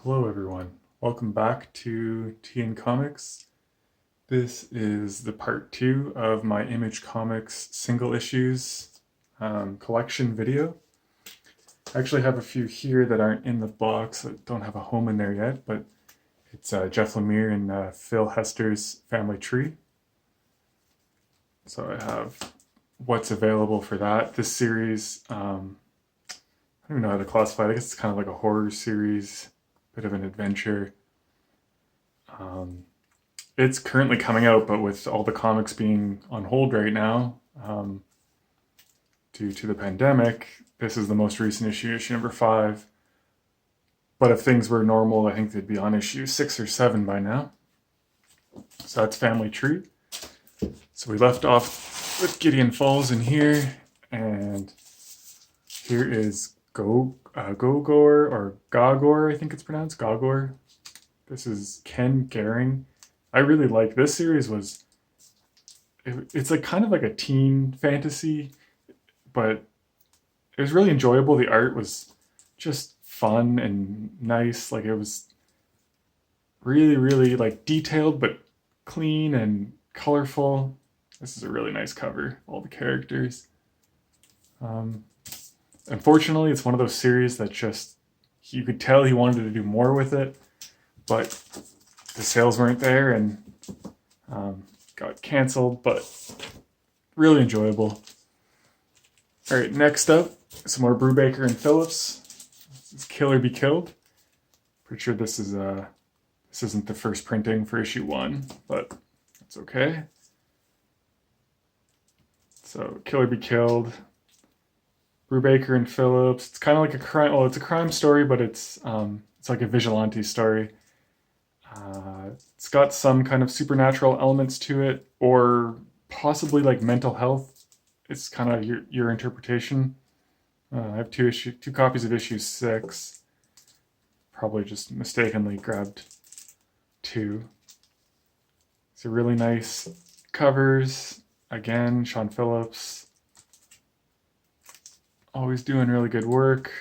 Hello everyone, welcome back to Tea&Comics. This is the part 2 of my Image Comics single issues collection video. I actually have a few here that aren't in the box, that don't have a home in there yet, but it's Jeff Lemire and Phil Hester's Family Tree. So I have what's available for that. This series, I don't even know how to classify it. I guess it's kind of like a horror series, bit of an adventure. It's currently coming out, but with all the comics being on hold right now due to the pandemic, this is the most recent issue, issue number 5. But if things were normal, I think they'd be on issue 6 or 7 by now. So that's Family Tree. So we left off with Gideon Falls in here, and here is Gogor, or Gogor, I think it's pronounced, Gogor. This is Ken Gehring. I really like this series. It's like kind of like a teen fantasy, but it was really enjoyable. The art was just fun and nice. Like, it was really like detailed but clean and colorful. This is a really nice cover, all the characters. Unfortunately, it's one of those series that just, you could tell he wanted to do more with it, but the sales weren't there and got canceled, but really enjoyable. All right, next up, some more Brubaker and Phillips. This is Kill or Be Killed. Pretty sure this isn't the first printing for issue 1, but it's okay. So Kill or Be Killed, Brubaker and Phillips. It's kind of like a crime. Well, it's a crime story, but it's like a vigilante story. It's got some kind of supernatural elements to it, or possibly like mental health. It's kind of your interpretation. I have two copies of issue 6. Probably just mistakenly grabbed 2. It's a really nice covers. Again, Sean Phillips. Always doing really good work.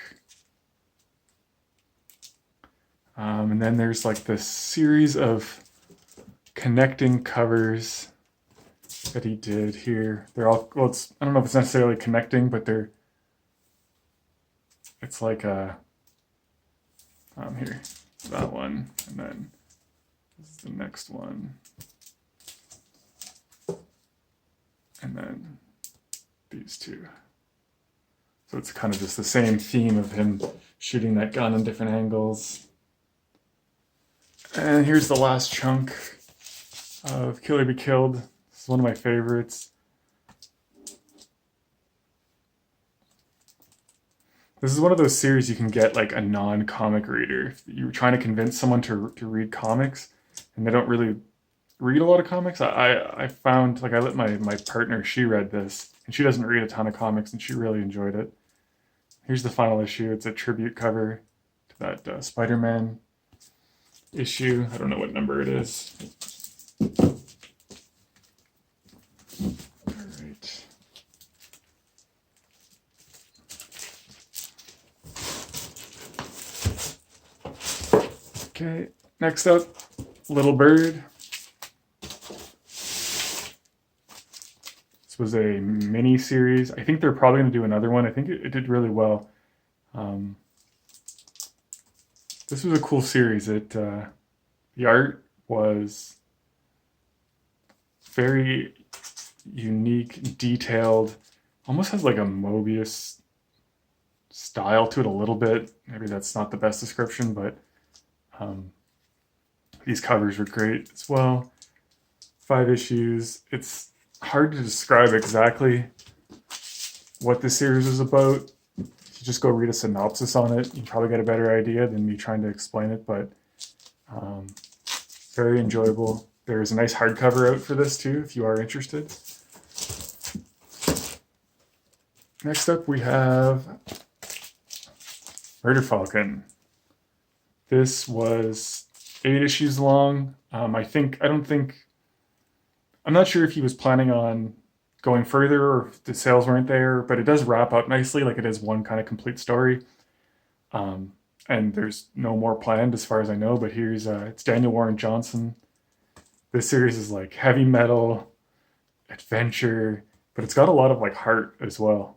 And then there's like this series of connecting covers that he did here. They're all, well, I don't know if it's necessarily connecting, but it's like here, that one, and then this is the next one. And then these two. So it's kind of just the same theme of him shooting that gun in different angles. And here's the last chunk of Kill or Be Killed. This is one of my favorites. This is one of those series you can get like a non-comic reader. If you're trying to convince someone to read comics and they don't really read a lot of comics. I found, like, I let my partner, she read this, and she doesn't read a ton of comics, and she really enjoyed it. Here's the final issue. It's a tribute cover to that Spider-Man issue. I don't know what number it is. All right. Okay, next up, Little Bird. This was a mini series. I think they're probably going to do another one. I think it did really well. This was a cool series. The art was very unique, detailed, almost has like a Mobius style to it a little bit. Maybe that's not the best description, but these covers were great as well. 5 issues. It's hard to describe exactly what this series is about. If you just go read a synopsis on it, you probably get a better idea than me trying to explain it, but very enjoyable. There's a nice hardcover out for this too, if you are interested. Next up we have Murder Falcon. This was 8 issues long. I'm not sure if he was planning on going further or if the sales weren't there, but it does wrap up nicely, like it is one kind of complete story. and there's no more planned as far as I know. But here's it's Daniel Warren Johnson. This series is like heavy metal, adventure, but it's got a lot of like heart as well.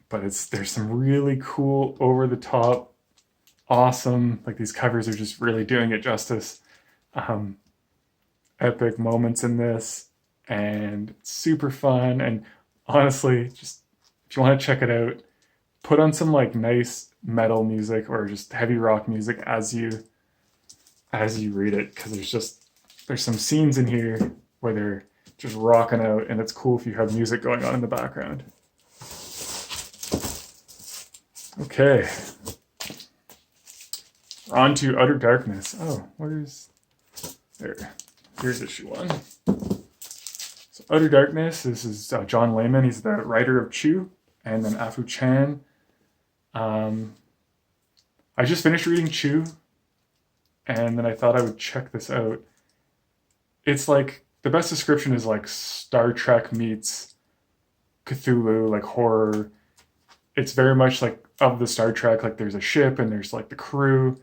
But there's some really cool, over the top, awesome, like these covers are just really doing it justice. Um, Epic moments in this, and it's super fun. And honestly, just if you want to check it out, put on some like nice metal music or just heavy rock music as you read it, because there's some scenes in here where they're just rocking out, and it's cool if you have music going on in the background. Okay, on to Utter Darkness. Oh, here's issue 1. So Utter Darkness, this is John Layman. He's the writer of Chew, and then Afu Chan. I just finished reading Chew, and then I thought I would check this out. It's like, the best description is like Star Trek meets Cthulhu, like horror. It's very much like of the Star Trek, like there's a ship and there's like the crew,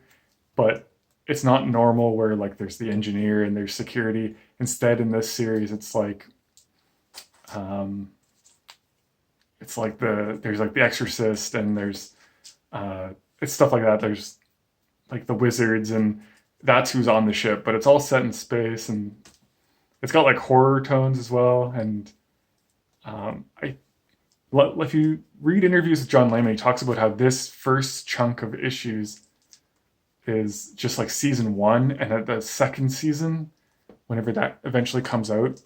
but it's not normal where like there's the engineer and there's security. Instead, in this series, it's like there's like the Exorcist, and there's it's stuff like that. There's like the wizards, and that's who's on the ship, but it's all set in space, and it's got like horror tones as well. And if you read interviews with John Layman, he talks about how this first chunk of issues is just like season 1, and at the second season, whenever that eventually comes out,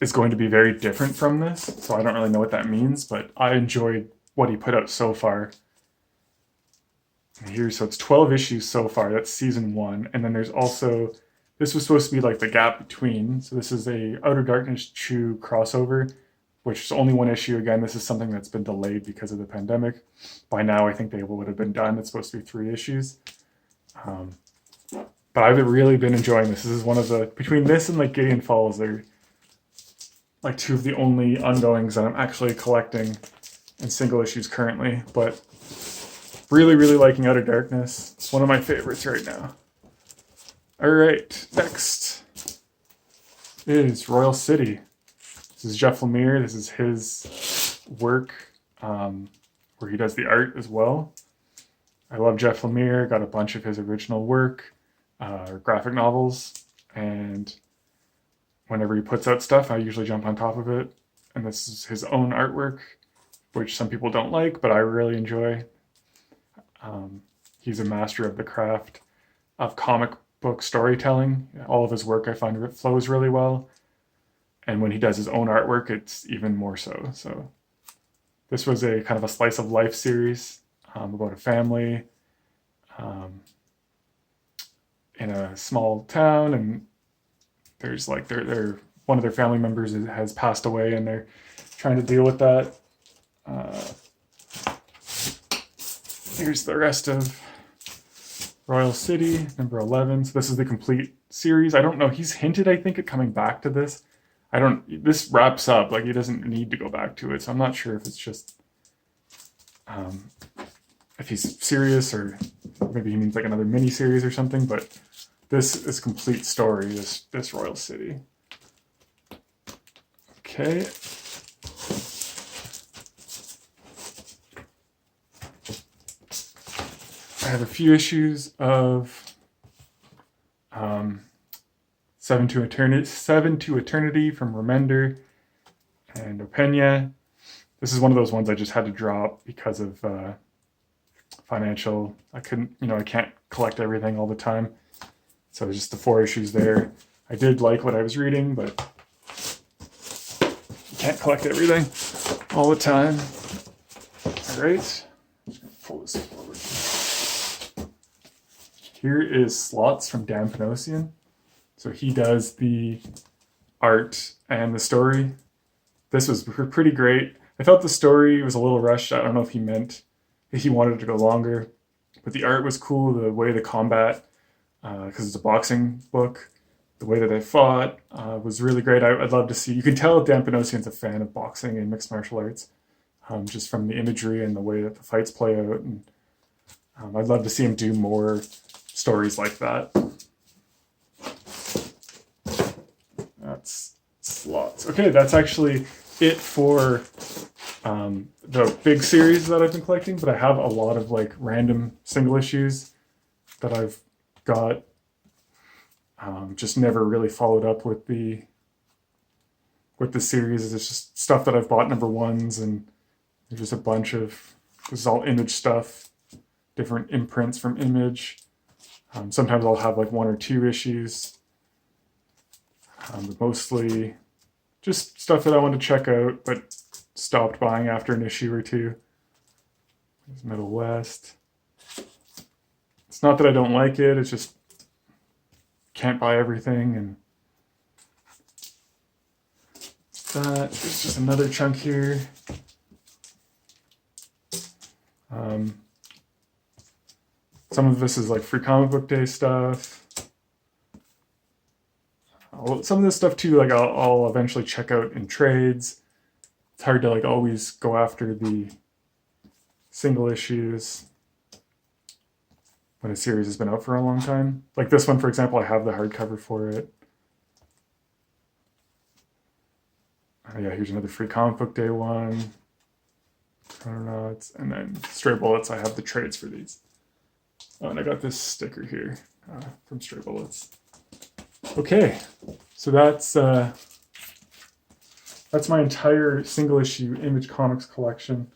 is going to be very different from this. So I don't really know what that means, but I enjoyed what he put out so far. So it's 12 issues so far. That's season 1. And then there's also, this was supposed to be like the gap between. So this is a Outer Darkness Chew crossover, which is only 1 issue. Again, this is something that's been delayed because of the pandemic. By now, I think they would have been done. It's supposed to be 3 issues. But I've really been enjoying this. This is one of the, between this and like Gideon Falls, they're like 2 of the only ongoings that I'm actually collecting in single issues currently. But really, really liking Outer Darkness. It's one of my favorites right now. All right, next is Royal City. This is Jeff Lemire. This is his work where he does the art as well. I love Jeff Lemire. Got a bunch of his original work, graphic novels, and whenever he puts out stuff, I usually jump on top of it. And this is his own artwork, which some people don't like, but I really enjoy. He's a master of the craft of comic book storytelling. All of his work, I find, it flows really well. And when he does his own artwork, it's even more so. So this was a kind of a slice of life series about a family in a small town, and there's like their one of their family members has passed away, and they're trying to deal with that. Here's the rest of Royal City, number 11. So this is the complete series. I don't know. He's hinted, I think, at coming back to this. This wraps up. Like, he doesn't need to go back to it. So I'm not sure if it's just, if he's serious, or maybe he means like another mini series or something. But this is complete story, this Royal City. Okay. I have a few issues of 7 to Eternity from Remender and Opena. This is one of those ones I just had to drop because of financial. I can't collect everything all the time. So just the 4 issues there. I did like what I was reading, but you can't collect everything all the time. All right, pull this forward. Here is Slots from Dan Panosian. So he does the art and the story. This was pretty great. I felt the story was a little rushed. I don't know if he meant he wanted it to go longer, but the art was cool. The way the combat, because it's a boxing book, the way that they fought was really great. I'd love to see. You can tell Dan Panosian's a fan of boxing and mixed martial arts. just from the imagery and the way that the fights play out. And I'd love to see him do more stories like that. That's slots. Okay, that's actually it for the big series that I've been collecting, but I have a lot of like random single issues that I've got. Just never really followed up with the series. It's just stuff that I've bought number ones, and there's just a bunch of, this is all Image stuff, different imprints from Image. Sometimes I'll have like 1 or 2 issues, but mostly just stuff that I want to check out, but stopped buying after an issue or 2. There's Middle West. It's not that I don't like it, it's just can't buy everything. And there's just another chunk here. Some of this is like Free Comic Book Day stuff. Some of this stuff too, like I'll eventually check out in trades. It's hard to like always go after the single issues when a series has been out for a long time. Like this one, for example, I have the hardcover for it. Yeah, here's another Free Comic Book Day one. Chrononauts, and then Stray Bullets. I have the trades for these. Oh, and I got this sticker here from Stray Bullets. Okay, so that's my entire single issue Image Comics collection.